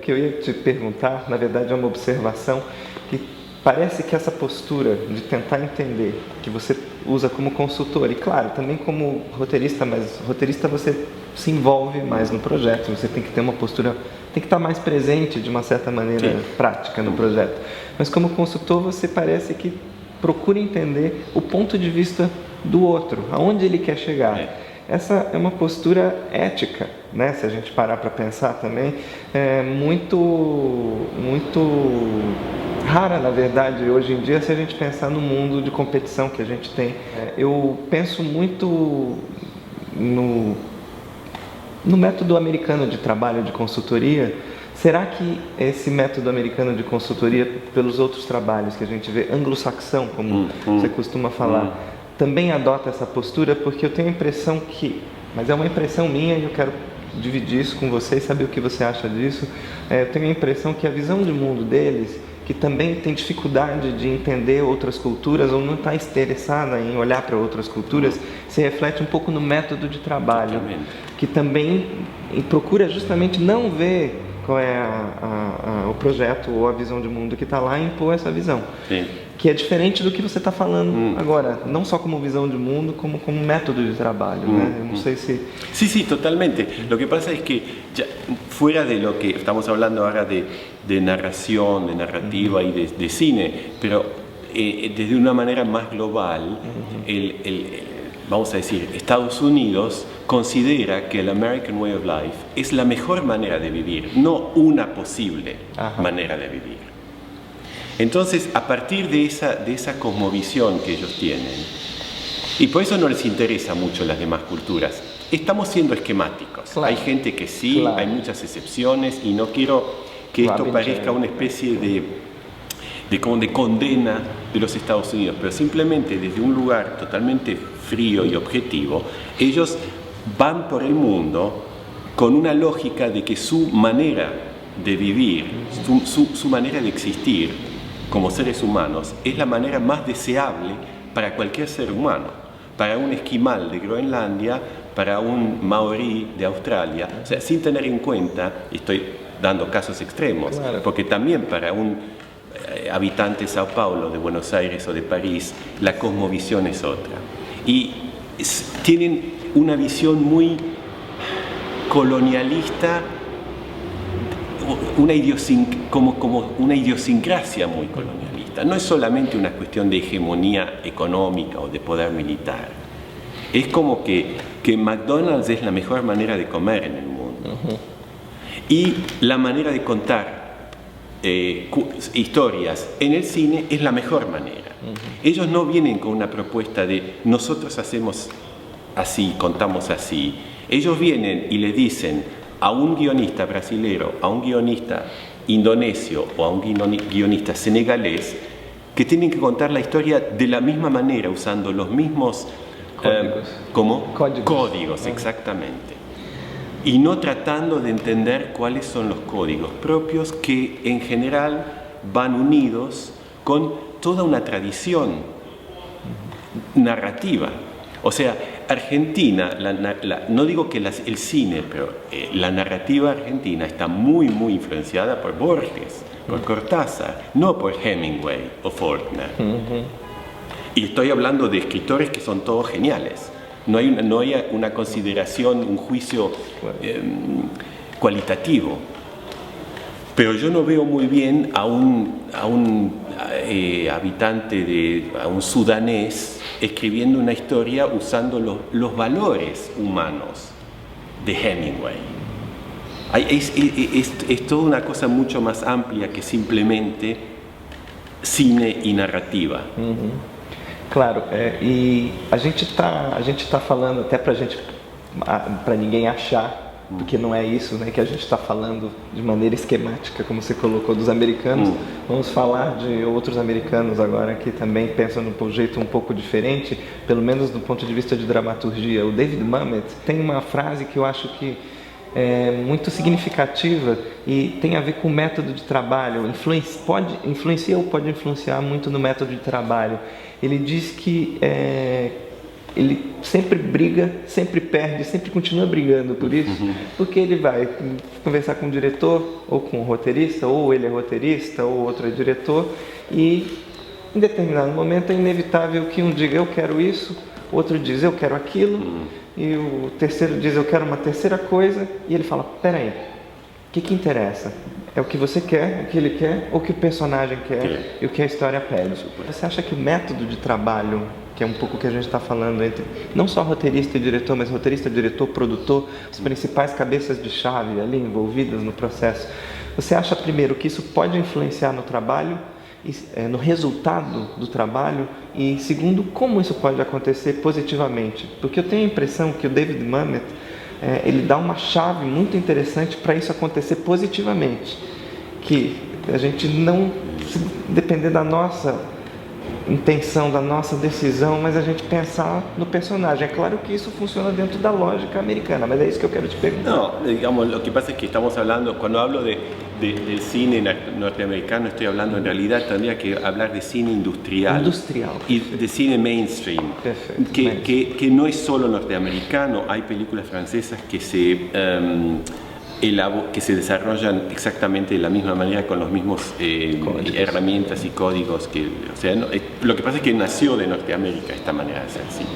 que eu ia te perguntar, na verdade é uma observação, que parece que essa postura de tentar entender, que você usa como consultor, e claro, também como roteirista, mas roteirista você se envolve mais no projeto, você tem que ter uma postura, tem que estar mais presente de uma certa maneira prática no projeto. Mas como consultor você parece que procura entender o ponto de vista do outro, aonde ele quer chegar. Essa é uma postura ética, né? Se a gente parar para pensar também, é muito rara, na verdade, hoje em dia, se a gente pensar no mundo de competição que a gente tem. Eu penso muito no método americano de trabalho de consultoria. Será que esse método americano de consultoria, pelos outros trabalhos que a gente vê, anglo-saxão, como você costuma falar, também adota essa postura? Porque eu tenho a impressão que, mas é uma impressão minha e eu quero dividir isso com você e saber o que você acha disso. Eu tenho a impressão que a visão de mundo deles, que também tem dificuldade de entender outras culturas ou não está interessada em olhar para outras culturas, se reflete um pouco no método de trabalho, que também procura justamente não ver qual é o projeto ou a visão de mundo que está lá e impor essa visão. Sim. Que é diferente do que você está falando agora, não só como visão de mundo, como método de trabalho, né? Eu não sei se... Sí, sí, totalmente. Lo que pasa es que ya, fuera de lo que estamos hablando ahora de narración, de narrativa y de cine, pero desde una manera más global, vamos a decir, Estados Unidos considera que el American Way of Life es la mejor manera de vivir, no una posible manera de vivir. Entonces, a partir de esa cosmovisión que ellos tienen, y por eso no les interesa mucho las demás culturas, estamos siendo esquemáticos. Claro. Hay gente que sí, claro. Hay muchas excepciones, y no quiero que esto parezca una especie de condena de los Estados Unidos, pero simplemente desde un lugar totalmente frío y objetivo, ellos van por el mundo con una lógica de que su manera de vivir, su manera de existir como seres humanos es la manera más deseable para cualquier ser humano, para un esquimal de Groenlandia, para un maorí de Australia, o sea, sin tener en cuenta, estoy dando casos extremos, claro. Porque también para un habitante de Sao Paulo, de Buenos Aires o de París, la cosmovisión es otra. Y tienen una visión muy colonialista, como una idiosincrasia muy colonialista. No es solamente una cuestión de hegemonía económica o de poder militar. Es como que McDonald's es la mejor manera de comer en el mundo. Y la manera de contar historias en el cine es la mejor manera. Ellos no vienen con una propuesta de nosotros hacemos así, contamos así. Ellos vienen y le dicen a un guionista brasilero, a un guionista indonesio o a un guionista senegalés que tienen que contar la historia de la misma manera, usando los mismos códigos, exactamente. Y no tratando de entender cuáles son los códigos propios que en general van unidos con toda una tradición narrativa. O sea, Argentina, no digo que el cine, pero la narrativa argentina está muy, muy influenciada por Borges, por Cortázar, no por Hemingway o Faulkner. Y estoy hablando de escritores que son todos geniales. No hay una consideración, un juicio cualitativo. Pero yo no veo muy bien a un habitante, a un sudanés, escribiendo una historia usando los valores humanos de Hemingway. Es toda una cosa mucho más amplia que simplemente cine e narrativa. Claro, e a gente tá falando até para ninguém achar, porque não é isso, né, que a gente está falando de maneira esquemática, como você colocou, dos americanos. Vamos falar de outros americanos agora que também pensam de um jeito um pouco diferente, pelo menos do ponto de vista de dramaturgia. O David Mamet tem uma frase que eu acho que é muito significativa e tem a ver com o método de trabalho. Pode influenciar muito no método de trabalho. Ele diz que ele sempre briga, sempre perde, sempre continua brigando por isso, porque ele vai conversar com o diretor, ou com o roteirista, ou ele é roteirista, ou outro é diretor, e em determinado momento é inevitável que um diga eu quero isso, outro diz eu quero aquilo, e o terceiro diz eu quero uma terceira coisa, e ele fala, peraí, o que interessa? É o que você quer, o que ele quer, ou o que o personagem quer e o que a história pede? Você acha que o método de trabalho, que é um pouco o que a gente está falando entre não só roteirista e diretor, mas roteirista, diretor, produtor, as principais cabeças de chave ali envolvidas no processo, você acha primeiro que isso pode influenciar no trabalho, no resultado do trabalho, e segundo, como isso pode acontecer positivamente? Porque eu tenho a impressão que o David Mamet ele dá uma chave muito interessante para isso acontecer positivamente, que a gente não depender da nossa intenção, da nossa decisão, mas a gente pensar no personagem. É claro que isso funciona dentro da lógica americana, mas é isso que eu quero te perguntar. No, digamos, lo que pasa es que estamos hablando, cuando hablo del cine norteamericano, estoy hablando en realidad, tendría que hablar de cine industrial. Y de cine mainstream, que no es solo norteamericano, hay películas francesas que se desarrollan exactamente de la misma manera, con los mismos herramientas y códigos. Lo que pasa es que nació de Norteamérica esta manera de hacer cine.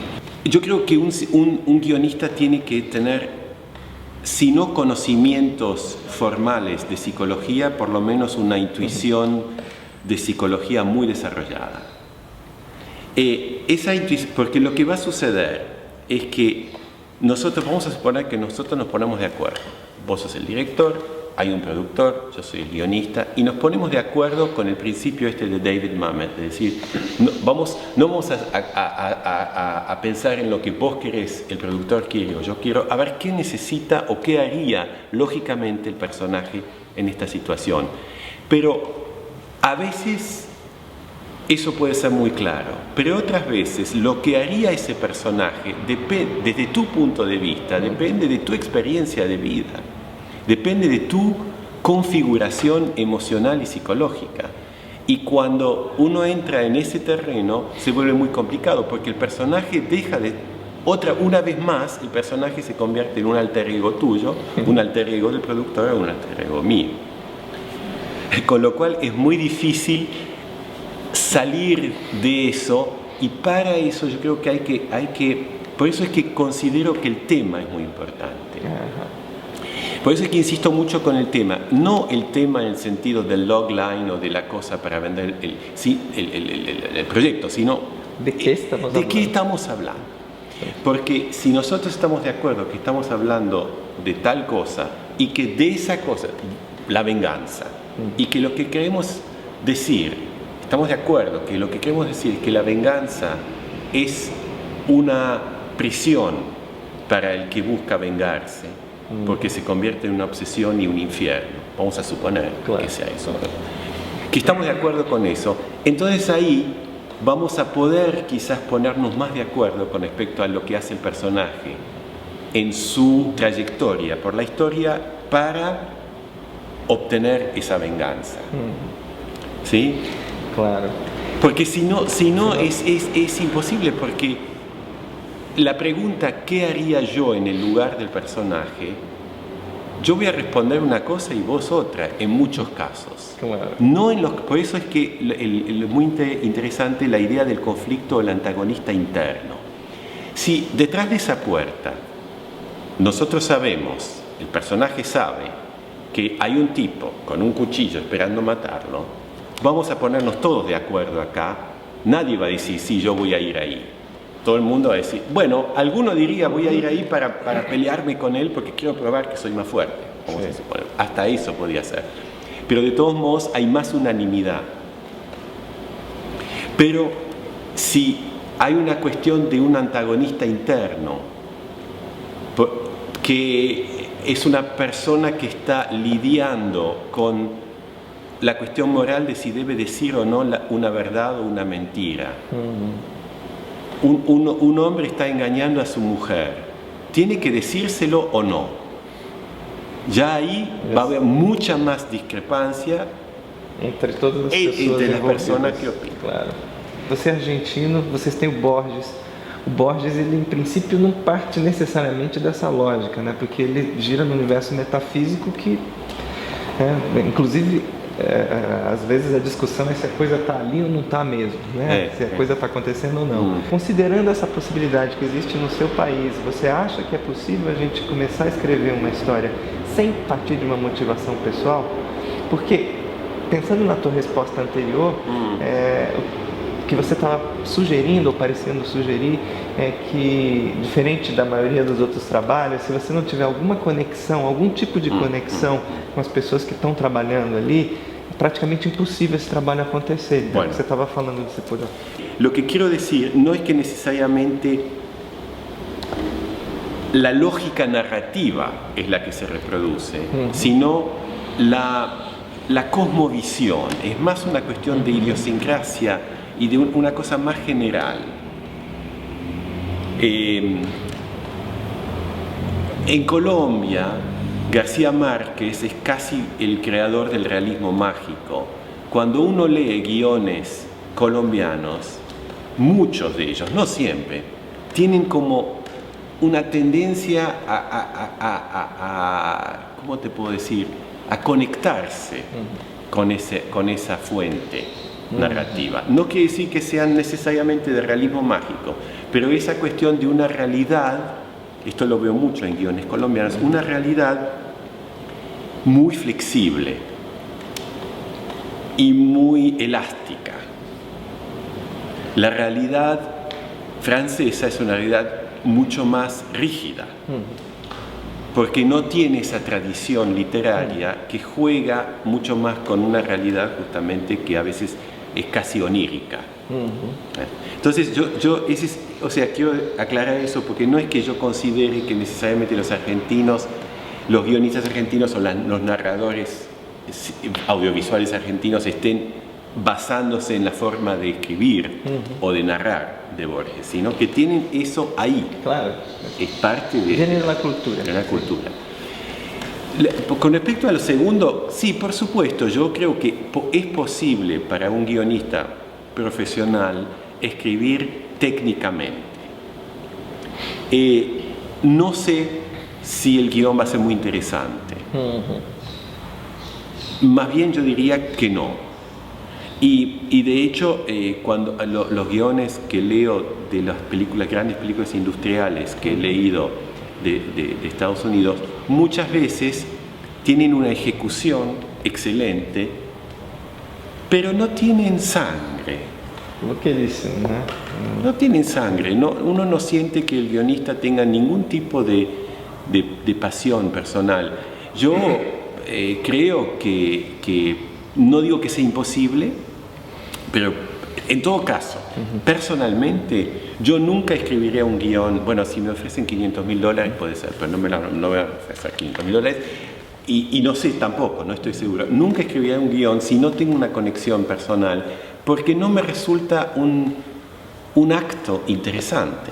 Yo creo que un guionista tiene que tener, si no conocimientos formales de psicología, por lo menos una intuición de psicología muy desarrollada. Porque lo que va a suceder es que vamos a suponer que nosotros nos ponemos de acuerdo. Vos sos el director, hay un productor, yo soy el guionista, y nos ponemos de acuerdo con el principio de David Mamet, es decir, no vamos a pensar en lo que vos querés, el productor quiere o yo quiero, a ver qué necesita o qué haría lógicamente el personaje en esta situación. Pero a veces eso puede ser muy claro, pero otras veces lo que haría ese personaje desde tu punto de vista depende de tu experiencia de vida, depende de tu configuración emocional y psicológica. Y cuando uno entra en ese terreno se vuelve muy complicado, porque el personaje una vez más, el personaje se convierte en un alter ego tuyo, un alter ego del productor o un alter ego mío. Con lo cual es muy difícil salir de eso, y para eso yo creo que hay que por eso es que considero que el tema es muy importante. Por eso es que insisto mucho con el tema, no el tema en el sentido del logline o de la cosa para vender el proyecto, sino ¿de qué estamos hablando? Porque si nosotros estamos de acuerdo que estamos hablando de tal cosa y que de esa cosa, la venganza, y que lo que queremos decir, estamos de acuerdo que lo que queremos decir es que la venganza es una prisión para el que busca vengarse, porque se convierte en una obsesión y un infierno. Vamos a suponer que sea eso. Que estamos de acuerdo con eso. Entonces ahí vamos a poder quizás ponernos más de acuerdo con respecto a lo que hace el personaje en su trayectoria por la historia para obtener esa venganza. ¿Sí? Claro. Porque si no es imposible, porque la pregunta ¿qué haría yo en el lugar del personaje? Yo voy a responder una cosa y vos otra, en muchos casos. Claro. Por eso es que es muy interesante la idea del conflicto del antagonista interno. Si detrás de esa puerta nosotros sabemos, el personaje sabe, que hay un tipo con un cuchillo esperando matarlo, vamos a ponernos todos de acuerdo acá. Nadie va a decir, sí, yo voy a ir ahí. Todo el mundo va a decir, bueno, alguno diría, voy a ir ahí para pelearme con él porque quiero probar que soy más fuerte. Vamos a suponer. Hasta eso podría ser. Pero de todos modos hay más unanimidad. Pero si hay una cuestión de un antagonista interno, que es una persona que está lidiando con la cuestión moral de si debe decir o no una verdad o una mentira. Un hombre está engañando a su mujer. ¿Tiene que decírselo o no? Ya ahí va a haber mucha más discrepancia entre todas as pessoas entre las envolvidas. personas que opinan. Claro. Você é argentino, vocês têm o Borges. o Borges, ele em princípio não parte necessariamente dessa lógica, né? Porque ele gira no universo metafísico que, inclusive, às vezes a discussão é se a coisa está ali ou não está mesmo, né? Se a coisa está acontecendo ou não. Considerando essa possibilidade que existe no seu país, você acha que é possível a gente começar a escrever uma história sem partir de uma motivação pessoal? Porque, pensando na tua resposta anterior, o que você estava sugerindo ou parecendo sugerir é que, diferente da maioria dos outros trabalhos, se você não tiver alguma conexão, algum tipo de conexão com as pessoas que estão trabalhando ali, é praticamente impossível esse trabalho acontecer. Bueno, você estava falando de por... Lo que quiero decir no es que necesariamente la lógica narrativa es la que se reproduce, sino la cosmovisión. Es más una cuestión de idiosincrasia y de una cosa más general. En Colombia, García Márquez es casi el creador del realismo mágico. Cuando uno lee guiones colombianos, muchos de ellos, no siempre, tienen como una tendencia ¿cómo te puedo decir?, a conectarse con esa fuente narrativa. No quiere decir que sean necesariamente de realismo mágico, pero esa cuestión de una realidad, esto lo veo mucho en guiones colombianos, una realidad muy flexible y muy elástica. La realidad francesa es una realidad mucho más rígida, porque no tiene esa tradición literaria que juega mucho más con una realidad justamente que a veces es casi onírica. Entonces quiero aclarar eso, porque no es que yo considere que necesariamente los guionistas argentinos o los narradores audiovisuales argentinos estén basándose en la forma de escribir o de narrar de Borges, sino que tienen eso ahí. Claro. Es parte de la cultura. De la cultura. Con respecto a lo segundo, sí, por supuesto, yo creo que es posible para un guionista profesional escribir técnicamente. No sé si el guión va a ser muy interesante. Más bien yo diría que no. Y de hecho, cuando los guiones que leo de las grandes películas industriales que he leído de Estados Unidos, muchas veces tienen una ejecución excelente, pero no tienen sangre. Lo que dicen, ¿no? No tienen sangre. Uno no siente que el guionista tenga ningún tipo de pasión personal. Yo creo que no digo que sea imposible, pero en todo caso, personalmente, yo nunca escribiría un guión. Bueno, si me ofrecen $500,000 puede ser, pero no voy a ofrecer $500,000. Y no sé tampoco, no estoy seguro. Nunca escribiría un guión si no tengo una conexión personal, porque no me resulta un acto interesante.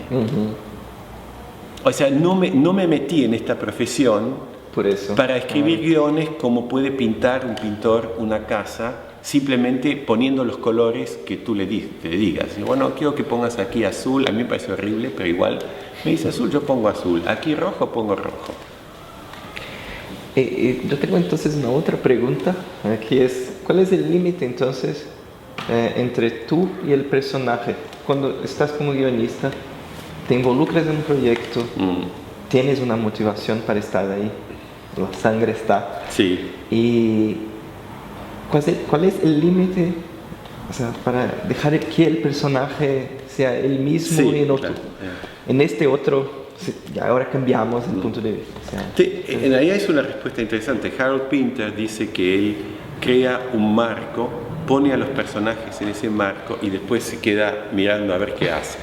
O sea, no me metí en esta profesión por eso, para escribir guiones como puede pintar un pintor una casa, simplemente poniendo los colores que tú te digas. Y bueno, quiero que pongas aquí azul, a mí me parece horrible, pero igual me dice azul, yo pongo azul, aquí rojo, pongo rojo. Yo tengo entonces una otra pregunta, que es, ¿cuál es el límite entonces entre tú y el personaje? Cuando estás como guionista, te involucras en un proyecto, tienes una motivación para estar ahí, la sangre está. Sí. Y ¿cuál es el límite, o sea, para dejar que el personaje sea él mismo y en otro? Claro. En este otro, ya ahora cambiamos el punto de vista. O sea, en realidad es una respuesta interesante. Harold Pinter dice que él crea un marco, pone a los personajes en ese marco y después se queda mirando a ver qué hace.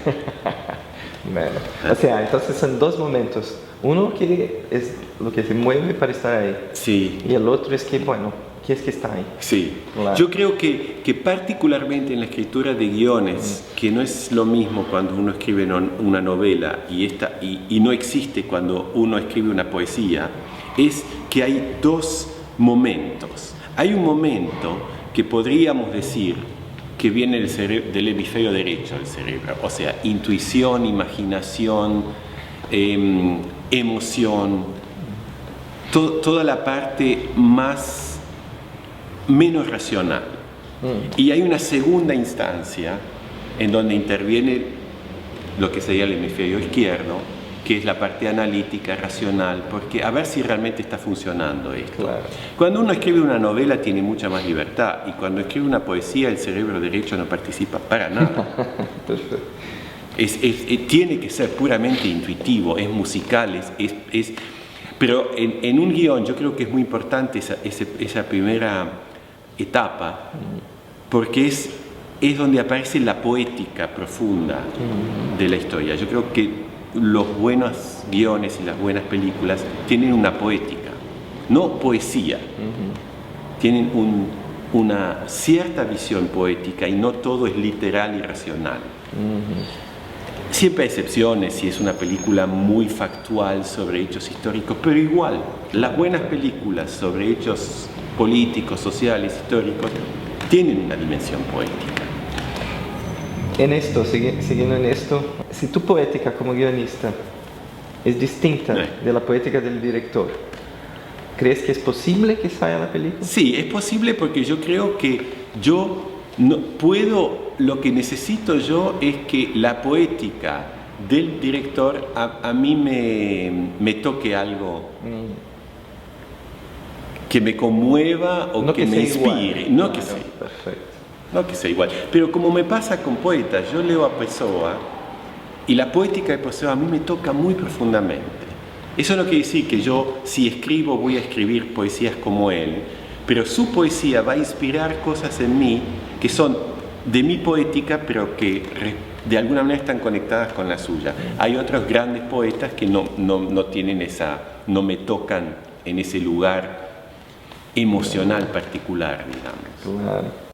Bueno, o sea, entonces son dos momentos. Uno que es lo que se mueve para estar ahí. Sí. Y el otro es que, bueno, ¿qué es que está ahí? Sí. Claro. Yo creo que particularmente en la escritura de guiones, que no es lo mismo cuando uno escribe una novela y no existe cuando uno escribe una poesía, es que hay dos momentos. Hay un momento que podríamos decir que que viene del hemisferio derecho del cerebro, o sea, intuición, imaginación, emoción, toda la parte menos racional. Y hay una segunda instancia en donde interviene lo que sería el hemisferio izquierdo, que es la parte analítica, racional, porque a ver si realmente está funcionando esto. Claro. Cuando uno escribe una novela tiene mucha más libertad, y cuando escribe una poesía el cerebro derecho no participa para nada. Tiene que ser puramente intuitivo, es musical, pero en un guión yo creo que es muy importante esa primera etapa, porque es donde aparece la poética profunda de la historia. Yo creo que los buenos guiones y las buenas películas tienen una poética, no poesía. Tienen una cierta visión poética y no todo es literal y racional. Siempre hay excepciones si es una película muy factual sobre hechos históricos, pero igual, las buenas películas sobre hechos políticos, sociales, históricos, tienen una dimensión poética. En esto, siguiendo en esto, si tu poética como guionista es distinta de la poética del director, ¿crees que es posible que salga la película? Sí, es posible porque yo creo que yo no puedo, lo que necesito yo es que la poética del director a mí me toque algo que me conmueva o no que me inspire. Igual. No que sea. Perfecto. No que sea igual. Pero como me pasa con poetas, yo leo a Pessoa y la poética de Pessoa a mí me toca muy profundamente. Eso no quiere decir que yo, si escribo, voy a escribir poesías como él, pero su poesía va a inspirar cosas en mí que son de mi poética, pero que de alguna manera están conectadas con la suya. Hay otros grandes poetas que no tienen no me tocan en ese lugar emocional particular, digamos. Claro.